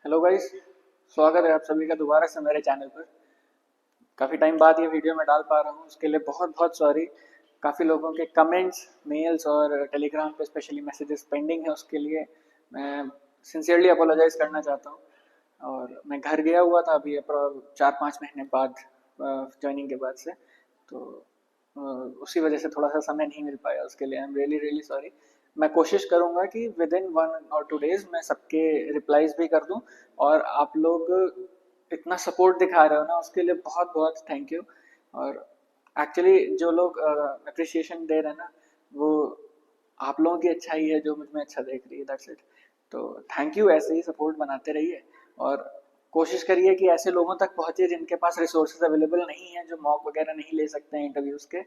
Hello guys. स्वागत है आप सभी का दोबारा से मेरे चैनल पर। काफ़ी टाइम बाद ये वीडियो मैं डाल पा रहा हूँ, उसके लिए बहुत बहुत सॉरी। काफ़ी लोगों के कमेंट्स, मेल्स और टेलीग्राम पे स्पेशली मैसेजेस पेंडिंग है, उसके लिए मैं सिंसियरली अपोलोजाइज़ करना चाहता हूँ। और मैं घर गया हुआ था अभी 4-5 महीने बाद ज्वाइनिंग के बाद से, तो उसी वजह से थोड़ा सा समय नहीं मिल पाया, उसके लिए I am really really sorry. मैं कोशिश करूंगा कि विद इन 1 और 2 डेज मैं सबके रिप्लाईज भी कर दूं। और आप लोग इतना सपोर्ट दिखा रहे हो ना, उसके लिए बहुत बहुत थैंक यू। और एक्चुअली जो लोग अप्रिसिएशन दे रहे हैं ना, वो आप लोगों की अच्छाई है जो मुझ में अच्छा देख रही है, दैट्स इट। तो थैंक यू, ऐसे ही सपोर्ट बनाते रहिए। और कोशिश करिए कि ऐसे लोगों तक पहुंचे जिनके पास रिसोर्सेज अवेलेबल नहीं है, जो मॉक वगैरह नहीं ले सकते हैं इंटरव्यूज़ के।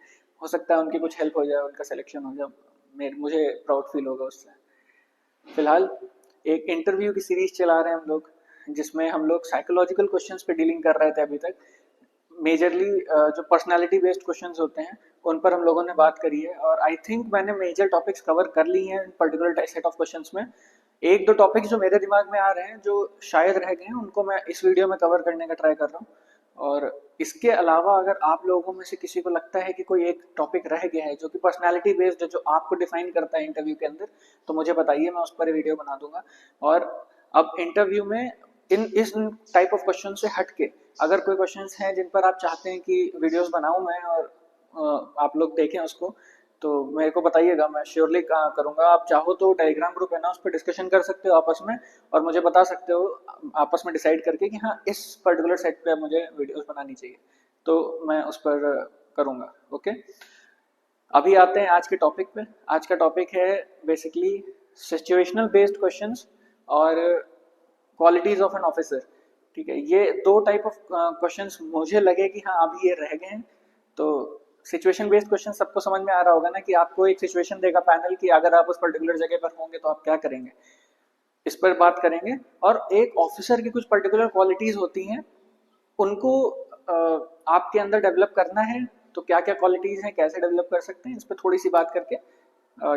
हो सकता है उनकी कुछ हेल्प हो जाए, उनका सिलेक्शन हो जाए, मुझे प्राउड फील होगा उससे। फिलहाल एक इंटरव्यू की सीरीज चला रहे हैं हम लोग, जिसमें हम लोग साइकोलॉजिकल क्वेश्चंस पे डीलिंग कर रहे थे अभी तक। मेजरली जो पर्सनालिटी बेस्ड क्वेश्चंस होते हैं उन पर हम लोगों ने बात करी है, और आई थिंक मैंने मेजर टॉपिक्स कवर कर ली हैं पर्टिकुलर सेट ऑफ क्वेश्चंस में। एक दो टॉपिक्स जो मेरे दिमाग में आ रहे हैं, जो शायद रह गए हैं, उनको मैं इस वीडियो में कवर करने का ट्राई कर रहा हूँ। और इसके अलावा अगर आप लोगों में से किसी को लगता है कि कोई एक टॉपिक रह गया है जो कि पर्सनालिटी बेस्ड है, जो आपको डिफाइन करता है इंटरव्यू के अंदर, तो मुझे बताइए, मैं उस पर वीडियो बना दूंगा। और अब इंटरव्यू में इस टाइप ऑफ क्वेश्चन से हट के अगर कोई क्वेश्चंस हैं जिन पर आप चाहते हैं कि वीडियोस बनाऊं मैं, और आप लोग देखें उसको, तो मेरे को बताइएगा, मैं श्योरली करूंगा। आप चाहो तो टेलीग्राम ग्रुप है ना, उस पर डिस्कशन कर सकते हो आपस में, और मुझे बता सकते हो आपस में डिसाइड करके कि हाँ, इस पर्टिकुलर सेट पे मुझे वीडियोस बनानी चाहिए, तो मैं उस पर करूंगा। ओके, अभी आते हैं आज के टॉपिक पे। आज का टॉपिक है बेसिकली सिचुएशनल बेस्ड क्वेश्चंस और क्वालिटीज ऑफ एन ऑफिसर। ठीक है, ये दो टाइप ऑफ क्वेश्चंस मुझे लगे कि हाँ अभी ये रह गए हैं। तो सिचुएशन बेस्ड क्वेश्चन सबको समझ में आ रहा होगा ना, कि आपको एक सिचुएशन देगा पैनल की, अगर आप उस पर्टिकुलर जगह पर होंगे तो आप क्या करेंगे, इस पर बात करेंगे। और एक ऑफिसर की कुछ पर्टिकुलर क्वालिटीज होती हैं, उनको आपके अंदर डेवलप करना है, तो क्या क्या क्वालिटीज हैं, कैसे डेवलप कर सकते हैं, इस पर थोड़ी सी बात करके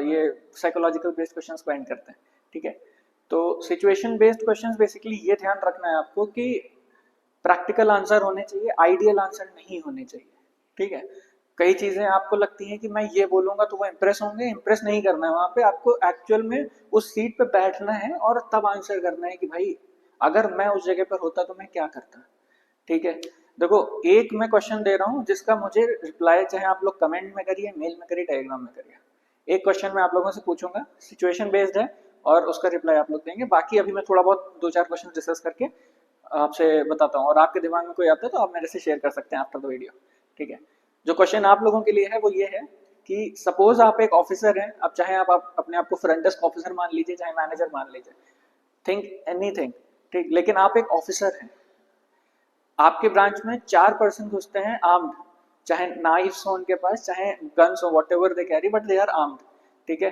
ये साइकोलॉजिकल बेस्ड क्वेश्चंस को एंड करते हैं। ठीक है, तो सिचुएशन बेस्ड क्वेश्चंस बेसिकली ये ध्यान रखना है आपको कि प्रैक्टिकल आंसर होने चाहिए, आइडियल आंसर नहीं होने चाहिए। ठीक है, कई चीजें आपको लगती हैं कि मैं ये बोलूंगा तो वो इंप्रेस होंगे, इंप्रेस नहीं करना है, वहां पे आपको एक्चुअल में उस सीट पे बैठना है और तब आंसर करना है कि भाई अगर मैं उस जगह पर होता तो मैं क्या करता। ठीक है, देखो, एक मैं क्वेश्चन दे रहा हूँ जिसका मुझे रिप्लाई चाहे आप लोग कमेंट में करिए, मेल में करिए, टेलीग्राम में करिए। एक क्वेश्चन मैं आप लोगों से पूछूंगा, सिचुएशन बेस्ड है, और उसका रिप्लाई आप लोग देंगे। बाकी अभी मैं थोड़ा बहुत 2-4 क्वेश्चन डिस्कस करके आपसे बताता हूँ, और आपके दिमाग में कोई आता है तो आप मेरे से शेयर कर सकते हैं आफ्टर द वीडियो। ठीक है, जो क्वेश्चन आप लोगों के लिए है वो ये है कि सपोज आप एक ऑफिसर हैं, अब चाहे आप अपने आप को फ्रंट डेस्क ऑफिसर मान लीजिए, चाहे मैनेजर मान लीजिए, थिंक एनीथिंग। ठीक, लेकिन आप एक ऑफिसर हैं, आपके ब्रांच में 4 पर्सन घुसते हैं आर्म्ड, चाहे नाइफ्स हो उनके पास, चाहे गन्स हो, whatever they carry, but they are armed. ठीक है,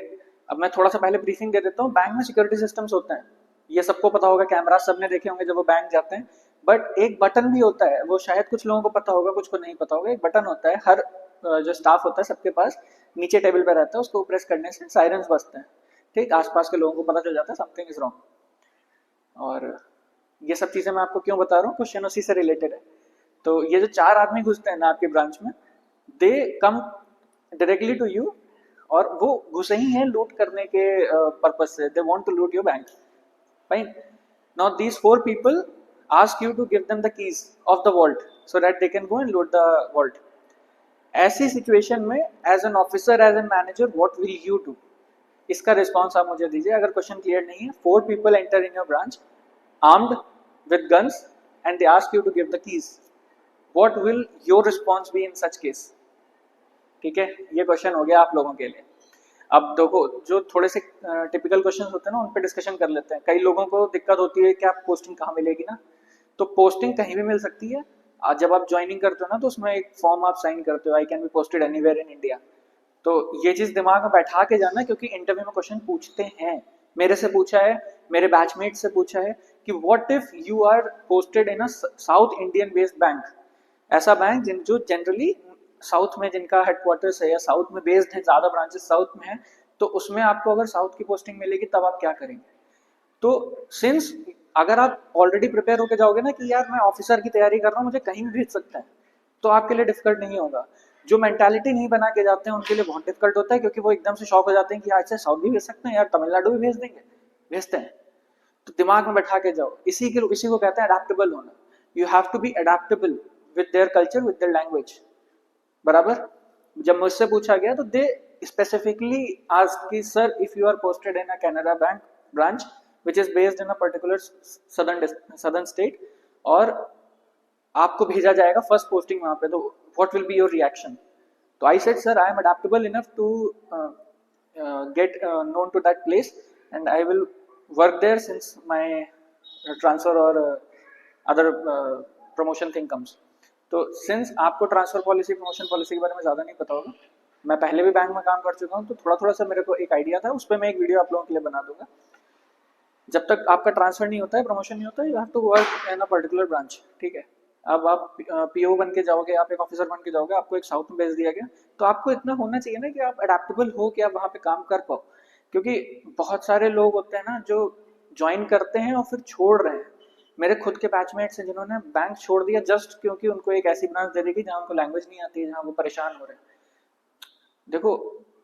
अब मैं थोड़ा सा पहले ब्रीफिंग दे देता हूँ। बैंक में सिक्योरिटी सिस्टम्स होते हैं, ये सबको पता होगा, कैमरा सबने देखे होंगे जब वो बैंक जाते हैं। बट एक बटन भी होता है, वो शायद कुछ लोगों को पता होगा, कुछ को नहीं पता होगा। एक बटन होता है, हर जो स्टाफ होता है सबके पास, नीचे टेबल पे रहता है, उसको प्रेस करने से साइरन्स बजते हैं। ठीक, आसपास के लोगों को पता चल जाता है समथिंग इज रॉन्ग। और ये सब चीजें मैं आपको क्यों बता रहा हूँ, क्वेश्चन उसी से रिलेटेड है। तो ये जो 4 आदमी घुसते हैं ना आपकी ब्रांच में, दे कम डायरेक्टली टू यू, और वो घुसे ही हैं लूट करने के पर्पज से, they want to loot your bank. Fine, now these 4 people ask you to give them the keys of the vault so that they can go and loot the vault. ऐसी situation में as an officer, as an manager, what will you do? इसका response आप मुझे दीजिए अगर question clear नहीं है। 4 people enter in your branch armed with guns and they ask you to give the keys, what will your response be in such case? ठीक है, ये क्वेश्चन हो गया आप लोगों के लिए। अब देखो, जो थोड़े से टिपिकल क्वेश्चंस होते हैं ना, उन पे डिस्कशन कर लेते हैं। कई लोगों को दिक्कत होती है कि आप पोस्टिंग कहाँ मिलेगी ना, तो पोस्टिंग कहीं भी मिल सकती है। जब आप ज्वाइनिंग करते हो ना, तो उसमें एक फॉर्म आप साइन करते हो, I can be posted anywhere in India. तो ये चीज दिमाग में बैठा के जाना, क्योंकि इंटरव्यू में क्वेश्चन पूछते हैं। मेरे से पूछा है, मेरे बैचमेट से पूछा है कि what if you are posted in a south Indian based bank, ऐसा बैंक जो जनरली साउथ में जिनका हेडक्वार्टर्स है या साउथ में बेस्ड है, ज्यादा ब्रांचेस साउथ में है, तो उसमें आपको अगर साउथ की पोस्टिंग मिलेगी तब आप क्या करेंगे? तो सिंस अगर आप ऑलरेडी प्रिपेयर होकर जाओगे ना कि यार मैं ऑफिसर की तैयारी कर रहा हूँ, मुझे कहीं भी भेज सकते हैं, तो आपके लिए डिफिकल्ट नहीं होगा। जो मेंटालिटी नहीं बना के जाते हैं उनके लिए बहुत डिफिकल्ट होता है, क्योंकि वो एकदम से शॉक हो जाते हैं कि आज से साउथ भी भेज सकते हैं यार, तमिलनाडु भी भेज देंगे, भेजते हैं। तो दिमाग में बैठा के जाओ, इसी को कहते हैं अडेप्टेबल होना। You have to be adaptable with their culture, with their language. बराबर। जब मुझसे पूछा गया तो दे स्पेसिफिकली आस्क कि sir if you are posted in a Canara Bank branch which is based in a particular southern state, और आपको भेजा जाएगा फर्स्ट पोस्टिंग वहां पे, तो what will be your reaction? तो I said sir I am adaptable enough to get known to that place, and I will work there since my transfer or other promotion thing comes. तो since आपको transfer policy promotion policy के बारे में ज़्यादा नहीं पता होगा, मैं पहले भी बैंक में काम कर चुका हूँ, तो थोड़ा थोड़ा सा मेरे को एक आइडिया था, उस पर मैं एक वीडियो आप लोगों के लिए बना दूंगा। जब तक आपका ट्रांसफर नहीं होता है, प्रमोशन नहीं होता है, you have to work in a particular branch, ठीक है। अब आप पीओ बन के जाओगे, आप एक ऑफिसर बन के जाओगे, आपको एक साउथ में भेज दिया गया, तो आपको इतना होना चाहिए ना कि आप अडेप्टेबल हो, कि आप वहाँ पे काम कर पाओ। क्योंकि बहुत सारे लोग होते हैं ना जो ज्वाइन करते हैं और फिर छोड़ रहे हैं। मेरे खुद के बैचमेट्स हैं जिन्होंने बैंक छोड़ दिया जस्ट क्योंकि उनको एक ऐसी ब्रांच दे दी कि जहाँ उनको लैंग्वेज नहीं आती है, जहाँ वो परेशान हो रहे हैं। देखो,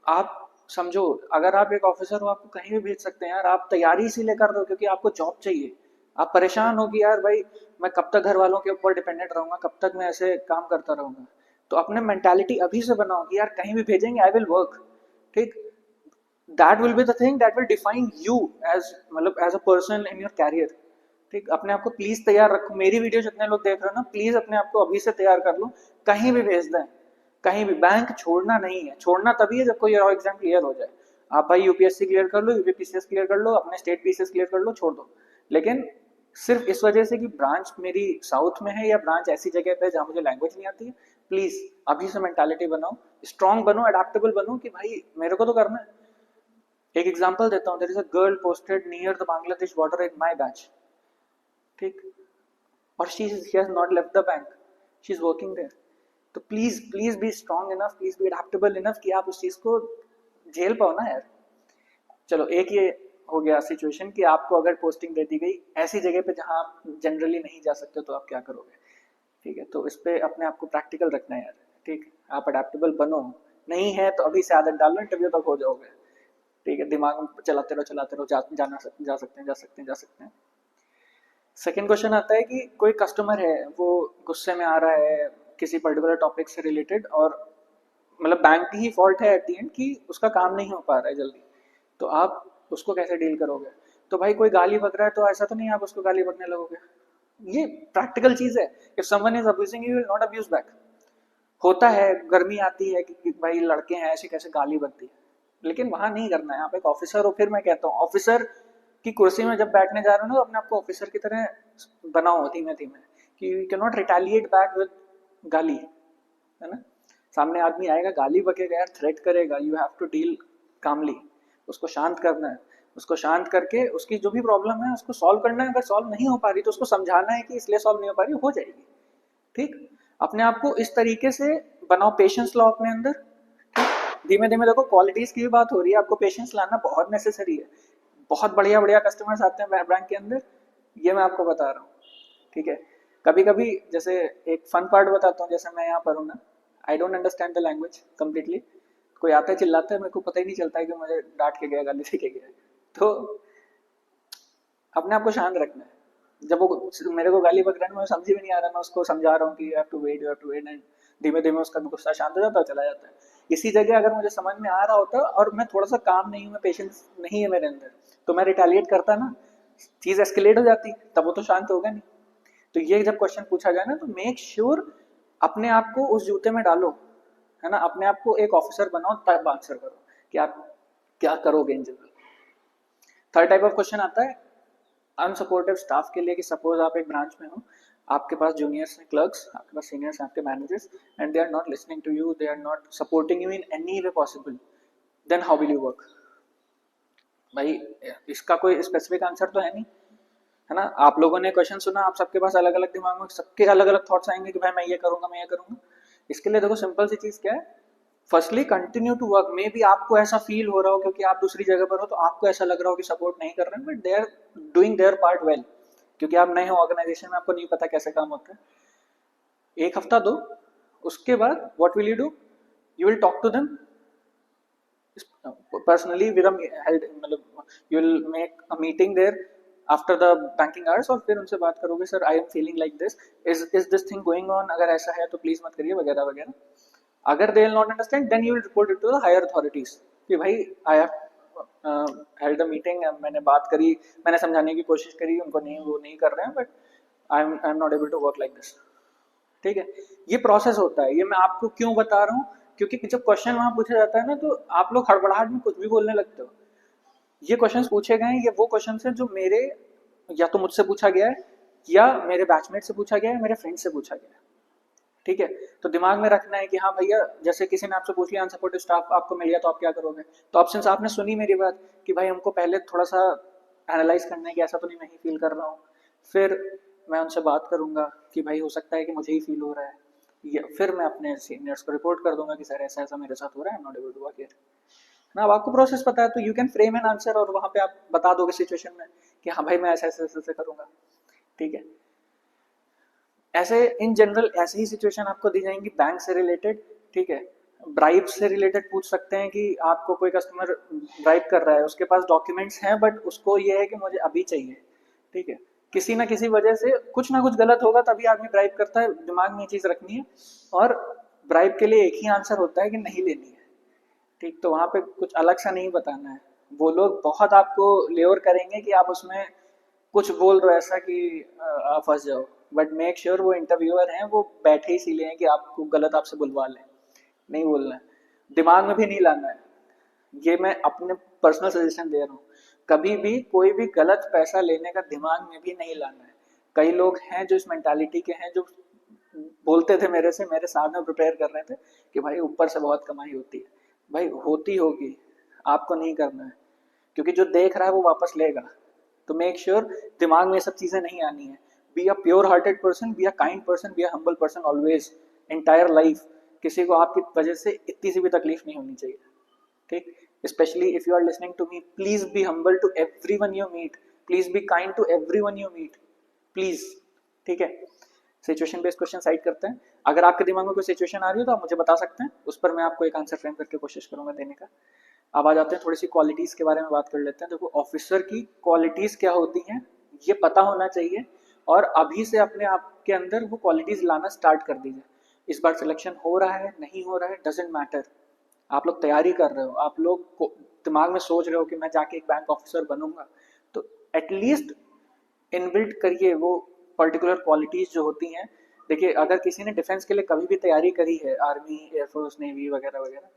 आप समझो, अगर आप एक ऑफिसर हो, आपको कहीं भी भेज सकते हैं यार, आप तैयारी इसीलिए कर रहे हो क्योंकि आपको जॉब चाहिए। आप परेशान हो कि यार भाई मैं कब तक घर वालों के ऊपर डिपेंडेंट रहूंगा, कब तक मैं ऐसे काम करता रहूंगा। तो अपने मेंटालिटी अभी से बनाओ कि यार कहीं भी भेजेंगे आई विल वर्क, ठीक। That will be the thing that will define you as, मतलब as a person in your career, ठीक। अपने आप को प्लीज तैयार रखो। मेरी वीडियो जितने लोग देख रहे हो ना, प्लीज अपने आप को अभी से तैयार कर लो, कहीं भी भेज दें, कहीं भी। बैंक छोड़ना नहीं है, छोड़ना तभी है जब कोई और एग्जाम क्लियर हो जाए। आप भाई यूपीएससी क्लियर कर लो, यूपीपीसीएस क्लियर कर लो, अपने स्टेट पीसीएस क्लियर कर लो, छोड़ दो। लेकिन सिर्फ इस वजह से कि ब्रांच मेरी साउथ में है या ब्रांच ऐसी जगह पे जहाँ मुझे लैंग्वेज नहीं आती है, प्लीज अभी से मेंटालिटी बनाओ, स्ट्रांग बनो, अडेप्टेबल बनो कि भाई मेरे को तो करना है। एक एग्जांपल देता हूँ, there is a girl posted near the Bangladesh border in my batch, ठीक, और she has not left the bank, she is working there. तो please please be strong enough, please be adaptable enough कि आप उस चीज को झेल पाओ ना यार। चलो, एक ये हो गया सिचुएशन कि आपको अगर पोस्टिंग दे दी गई ऐसी जगह पे जहां आप जनरली नहीं जा सकते, तो आप क्या करोगे, ठीक है। तो इस पे अपने आप को प्रैक्टिकल रखना है यार, ठीक। आप अडेप्टेबल बनो, नहीं है तो अभी से आदत डालो, इंटरव्यू तक हो जाओगे, ठीक है। दिमाग में चलाते रहो चलाते रहो, जा सकते हैं, जा सकते हैं, जा सकते हैं। सेकेंड क्वेश्चन आता है कि कोई कस्टमर है, वो गुस्से में आ रहा है किसी पर्टिकुलर टॉपिक से रिलेटेड, और मतलब बैंक की ही फॉल्ट है एट दी एंड कि उसका काम नहीं हो पा रहा है जल्दी, तो आप उसको कैसे डील करोगे? तो भाई कोई गाली बक रहा है तो ऐसा तो नहीं आप उसको गाली बकने लगोगे, ये प्रैक्टिकल चीज है। If someone is abusing you will not abuse back. होता है, गर्मी आती है कि भाई लड़के हैं ऐसे कैसे गाली बनती है, लेकिन वहां नहीं करना है। आप एक ऑफिसर हो, फिर मैं कहता हूँ ऑफिसर की कुर्सी में जब बैठने जा रहे हो ना, तो अपने आपको ऑफिसर की तरह बनाओ धीमे धीमे, कि you can not retaliate back with गाली, है ना। सामने आदमी आएगा, गाली बकेगा यार, थ्रेट करेगा, यू हैव टू डील कामली, उसको शांत करना है, उसको शांत करके उसकी जो भी प्रॉब्लम है उसको सॉल्व करना है। अगर सॉल्व नहीं हो पा रही तो उसको समझाना है कि इसलिए सॉल्व नहीं हो पा रही, हो जाएगी, ठीक। अपने आप को इस तरीके से बनाओ, पेशेंस लो अपने अंदर, ठीक। धीमे धीमे देखो, क्वालिटीज की भी बात हो रही है, आपको पेशेंस लाना बहुत नेसेसरी है। बहुत बढ़िया बढ़िया कस्टमर्स आते हैं बैंक के अंदर, ये मैं आपको बता रहा हूँ, ठीक है। कभी कभी जैसे एक फन पार्ट बताता हूँ, जैसे मैं यहाँ पर हूँ ना, I don't understand the language completely, कोई आता है चिल्लाता है, मेरे को पता ही नहीं चलता है कि मुझे डांट के गया, गाली दे के गया। तो अपने आप को शांत रखना है। जब वो मेरे को गाली बक रहा है, मुझे समझ भी नहीं आ रहा, मैं उसको समझा रहा हूँ कि you have to wait, you have to wait, and धीमे धीमे उसका गुस्सा शांत हो जाता है, चला जाता है। इसी जगह अगर मुझे समझ में आ रहा होता और मैं थोड़ा सा काम नहीं हूँ, मैं पेशेंस नहीं है मेरे अंदर, तो मैं रिटेलिएट करता ना, चीज एस्केलेट हो जाती, तब वो तो शांत होगा नहीं। तो ये जब क्वेश्चन पूछा जाए ना, तो मेक श्योर अपने आप को उस जूते में डालो, है ना, अपने आप को एक ऑफिसर बनाओ, तब आंसर करो कि आप क्या करोगे in general. Third type of question आता है अनसपोर्टिव स्टाफ के लिए, कि सपोज आप एक ब्रांच में हो, आपके पास जूनियर्स हैं, क्लर्क्स, आपके पास सीनियर्स हैं, आपके managers, and they are not listening to you, they are not supporting you in any way possible, then how will you work? भाई इसका कोई स्पेसिफिक आंसर तो है नहीं, है ना। आप लोगों ने क्वेश्चन सुना, आप सबके पास अलग अलग दिमाग में सबके अलग अलग थॉट्स आएंगे कि भाई मैं ये करूंगा, मैं ये करूंगा। इसके लिए देखो सिंपल सी चीज क्या है, firstly continue to work. Maybe आपको ऐसा फील हो रहा हो क्योंकि आप दूसरी जगह पर हो, तो आपको ऐसा लग रहा हो कि सपोर्ट नहीं कर रहे हैं, but they are doing their part well, क्योंकि आप नए हो ऑर्गेनाइजेशन में, आपको नहीं पता कैसे काम होता है। एक हफ्ता दो, उसके बाद what will you do, you will talk to them personally with a मतलब you will make a meeting there after the banking hours और फिर उनसे बात करोगे, sir I am feeling like this, is this thing going on, अगर ऐसा है तो प्लीज मत करिए वगैरह वगैरह। अगर they will not understand then you will report it to the higher authorities कि भाई I have held a meeting, मैंने बात करी, मैंने समझाने की कोशिश करी, उनको नहीं, वो नहीं कर रहे हैं, but I am not able to work like this. ठीक है, ये प्रोसेस होता है। ये मैं आपको क्यों बता रहा हूँ, क्योंकि जब क्वेश्चन वहां पूछा जाता है ना, तो आप लोग हड़बड़ाहट में कुछ भी बोलने लगते हो। ये क्वेश्चंस पूछे गए हैं, ये वो क्वेश्चंस हैं जो मेरे या तो मुझसे पूछा गया है, या मेरे बैचमेट से पूछा गया है, मेरे फ्रेंड से पूछा गया है। ठीक है, तो दिमाग में रखना है कि हाँ भैया, जैसे किसी ने आपसे पूछ लिया अनसपोर्टिव स्टाफ आपको मिल गया तो आप क्या करोगे, तो अब सिंस आपने सुनी मेरी बात कि भाई हमको पहले थोड़ा सा एनालाइज करना है कि ऐसा तो नहीं मैं ही फील कर रहा हूँ, फिर मैं उनसे बात करूंगा कि भाई हो सकता है कि मुझे ही फील हो रहा है, या फिर मैं अपने सीनियर्स को रिपोर्ट कर दूंगा कि सर ऐसा ऐसा मेरे साथ हो रहा है, I am not able to work here ना। अब आपको प्रोसेस पता है तो you can frame an answer, और वहां पे आप बता दोगे सिचुएशन में कि हाँ भाई मैं ऐसे ऐसे ऐसे करूंगा। ठीक है, ऐसे इन जनरल ऐसे ही सिचुएशन आपको दी जाएंगी बैंक से रिलेटेड। ठीक है, ब्राइब से रिलेटेड पूछ सकते हैं कि आपको कोई कस्टमर ब्राइब कर रहा है, उसके पास डॉक्यूमेंट्स हैं बट उसको ये है कि मुझे अभी चाहिए। ठीक है, किसी ना किसी वजह से कुछ ना कुछ गलत होगा तभी आदमी ब्राइब करता है, दिमाग में ये चीज रखनी है। और ब्राइब के लिए एक ही आंसर होता है कि नहीं लेनी है। ठीक, तो वहां पे कुछ अलग सा नहीं बताना है। वो लोग बहुत आपको लेवर करेंगे कि आप उसमें कुछ बोल रहे हो ऐसा कि आप फंस जाओ, बट मेक श्योर वो इंटरव्यूअर हैं वो बैठे इसीलिए हैं कि आपको गलत आपसे बुलवा लें। नहीं बोलना है, दिमाग में भी नहीं लाना है। ये मैं अपने पर्सनल सजेशन दे रहा हूँ, कभी भी कोई भी गलत पैसा लेने का दिमाग में भी नहीं लाना है। कई लोग हैं जो इस मेंटालिटी के हैं, जो बोलते थे मेरे से, मेरे साथ में प्रिपेयर कर रहे थे कि भाई ऊपर से बहुत कमाई होती है। भाई होती होगी, आपको नहीं करना है, क्योंकि जो देख रहा है वो वापस लेगा। तो मेक श्योर दिमाग में ये सब चीजें नहीं आनी है। Be a pure hearted person, be a kind person, be a humble person always, entire life. किसी को आपकी वजह से इतनी सी भी तकलीफ नहीं होनी चाहिए। ठीक, specially if you are listening to me, please be humble to everyone you meet, please be kind to everyone you meet, please. ठीक है, सिचुएशन बेस्ड क्वेश्चन साइड करते हैं। अगर आपके दिमाग में कोई सिचुएशन आ रही हो तो आप मुझे बता सकते हैं, उस पर मैं आपको एक आंसर फ्रेम करके कोशिश करूंगा देने का। अब आ जाते हैं थोड़ी सी क्वालिटीज के बारे में बात कर लेते हैं। देखो, ऑफिसर की क्वालिटीज क्या होती हैं ये पता होना चाहिए, और अभी से अपने आप के अंदर वो क्वालिटीज लाना स्टार्ट कर दीजिए। इस बार सिलेक्शन हो रहा है नहीं हो रहा है डजेंट मैटर, आप लोग तैयारी कर रहे हो, आप लोग दिमाग में सोच रहे हो कि मैं जाके एक बैंक ऑफिसर बनूंगा, तो एटलीस्ट इनबिल्ट करिए वो पर्टिकुलर क्वालिटीज जो होती हैं। देखिए, अगर किसी ने डिफेंस के लिए कभी भी तैयारी करी है, आर्मी, एयरफोर्स, नेवी वगैरह वगैरह,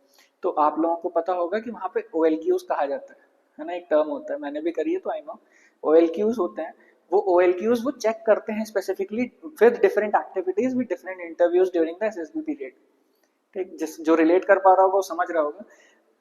तो आप लोगों को पता होगा कि वहाँ पे OLQs कहा जाता है ना, एक टर्म होता है, मैंने भी करी है तो आई नो। OLQs होते हैं, वो OLQs वो चेक करते हैं specifically with different activities with different interviews during the SSB period. ठीक, जिस जो रिलेट कर पा रहा होगा वो समझ रहा होगा,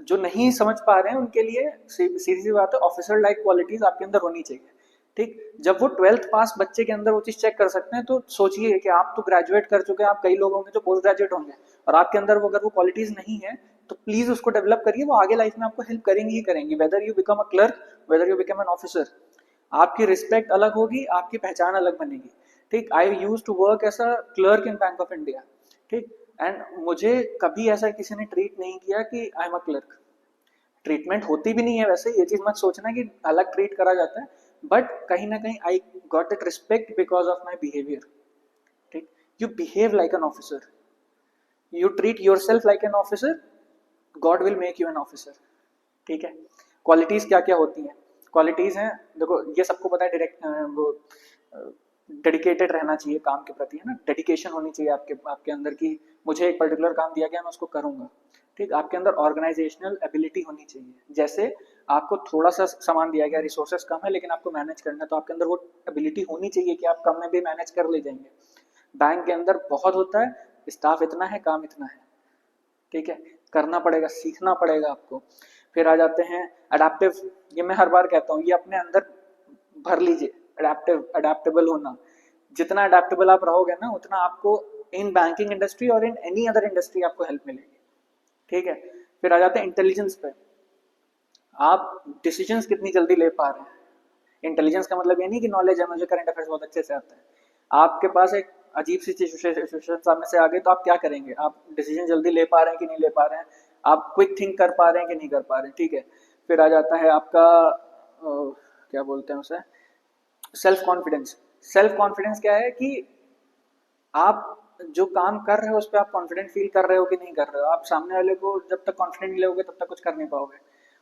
जो नहीं समझ पा रहे हैं उनके लिए सीधी सी बात है, ऑफिसर लाइक क्वालिटीज आपके अंदर होनी चाहिए। ठीक, जब वो 12th पास बच्चे के अंदर वो चीज चेक कर सकते हैं, तो सोचिए कि आप तो ग्रेजुएट कर चुके हैं, आप कई लोग होंगे जो पोस्ट ग्रेजुएट होंगे, और आपके अंदर वो अगर वो क्वालिटीज नहीं है तो प्लीज उसको डेवलप करिए, वो आगे लाइफ में आपको हेल्प करेंगी ही करेंगी, whether you become a clerk, whether you become an officer. आपकी रिस्पेक्ट अलग होगी, आपकी पहचान अलग बनेगी। ठीक, I use to work as a clerk in bank of India. ठीक, एंड मुझे कभी ऐसा किसी ने ट्रीट नहीं किया कि I am a clerk. Treatment होती भी नहीं है वैसे, ये चीज मत सोचना कि अलग ट्रीट करा जाता है, बट कहीं ना कहीं I got that respect because of my behaviour. ठीक, you behave like an officer, you treat yourself like an officer, God will make you an officer. ठीक है, क्वालिटीज क्या क्या होती हैं? क्वालिटीज हैं, देखो ये सबको पता है, डायरेक्ट वो डेडिकेटेड रहना चाहिए काम के प्रति, है ना, डेडिकेशन होनी चाहिए आपके आपके अंदर की, मुझे एक पर्टिकुलर काम दिया गया मैं उसको करूंगा। ठीक, आपके अंदर ऑर्गेनाइजेशनल एबिलिटी होनी चाहिए, जैसे आपको थोड़ा सा सामान दिया गया, रिसोर्सेस कम है लेकिन आपको मैनेज करना है, तो आपके अंदर वो एबिलिटी होनी चाहिए कि आप कम में भी मैनेज कर ले जाएंगे। बैंक के अंदर बहुत होता है, स्टाफ इतना है, काम इतना है। ठीक है, करना पड़ेगा, सीखना पड़ेगा आपको। फिर आ जाते हैं अडेप्टिव, ये मैं हर बार कहता हूँ, ये अपने अंदर भर लीजिए, अडेप्टेबल होना। जितना अडेप्टेबल आप रहोगे ना, उतना आपको इन बैंकिंग इंडस्ट्री और इन एनी अदर इंडस्ट्री आपको हेल्प मिलेगी। ठीक है, फिर आ जाते हैं इंटेलिजेंस पे, आप डिसीजंस कितनी जल्दी ले पा रहे हैं। इंटेलिजेंस का मतलब ये नहीं कि नॉलेज है, मुझे करंट अफेयर्स बहुत अच्छे से आता है। आपके पास एक अजीब सी सिचुएशन सामने से आ गई तो आप क्या करेंगे? आप डिसीजन जल्दी ले पा रहे हैं कि नहीं ले पा रहे हैं, आप क्विक थिंक कर पा रहे हैं कि नहीं कर पा रहे हैं, ठीक है। फिर आ जाता है आपका क्या बोलते हैं उसे, सेल्फ कॉन्फिडेंस। सेल्फ कॉन्फिडेंस क्या है कि आप जो काम कर रहे हो उस पर आप कॉन्फिडेंट फील कर रहे हो कि नहीं कर रहे हो। आप सामने वाले को जब तक कॉन्फिडेंट नहीं लोगे तब तक कुछ कर नहीं पाओगे।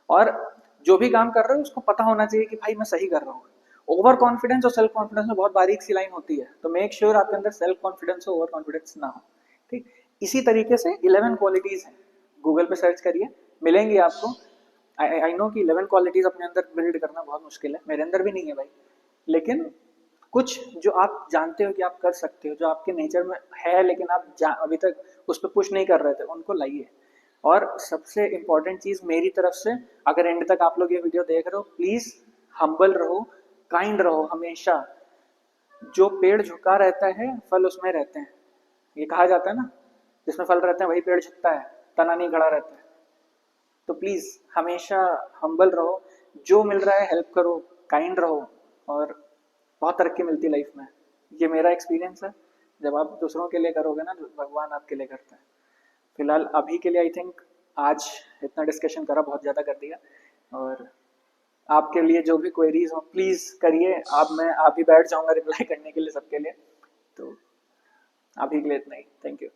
और जो भी काम कर रहे हो उसको पता होना चाहिए कि भाई मैं सही कर रहा हूँ। ओवर कॉन्फिडेंस और सेल्फ कॉन्फिडेंस में बहुत बारीक सी लाइन होती है, तो मेक श्योर आपके अंदर सेल्फ कॉन्फिडेंस हो, ओवर कॉन्फिडेंस ना हो, ठीक। इसी तरीके से 11 क्वालिटीज हैं, गूगल पे सर्च करिए, मिलेंगी आपको। आई नो कि 11 क्वालिटीज अपने अंदर बिल्ड करना बहुत मुश्किल है, मेरे अंदर भी नहीं है भाई, लेकिन कुछ जो आप जानते हो कि आप कर सकते हो, जो आपके नेचर में है लेकिन आप अभी तक उस पर पुश नहीं कर रहे थे, उनको लाइए। और सबसे इंपॉर्टेंट चीज मेरी तरफ से, अगर एंड तक आप लोग ये वीडियो देख रहे हो, प्लीज हम्बल रहो, काइंड रहो हमेशा। जो पेड़ झुका रहता है फल उसमें रहते हैं, ये कहा जाता है ना, जिसमें फल रहते हैं वही पेड़ झुकता है, तना नहीं खड़ा रहता है। तो प्लीज हमेशा हम्बल रहो, जो मिल रहा है हेल्प करो, काइंड रहो, और बहुत तरक्की मिलती है लाइफ में। ये मेरा एक्सपीरियंस है, जब आप दूसरों के लिए करोगे ना, भगवान आपके लिए करता है। फिलहाल अभी के लिए आई थिंक आज इतना डिस्कशन करा, बहुत ज़्यादा कर दिया। और आपके लिए जो भी क्वेरीज हो प्लीज़ करिए, मैं आप ही बैठ जाऊंगा रिप्लाई करने के लिए सबके लिए। तो अभी के लिए इतना ही, थैंक यू।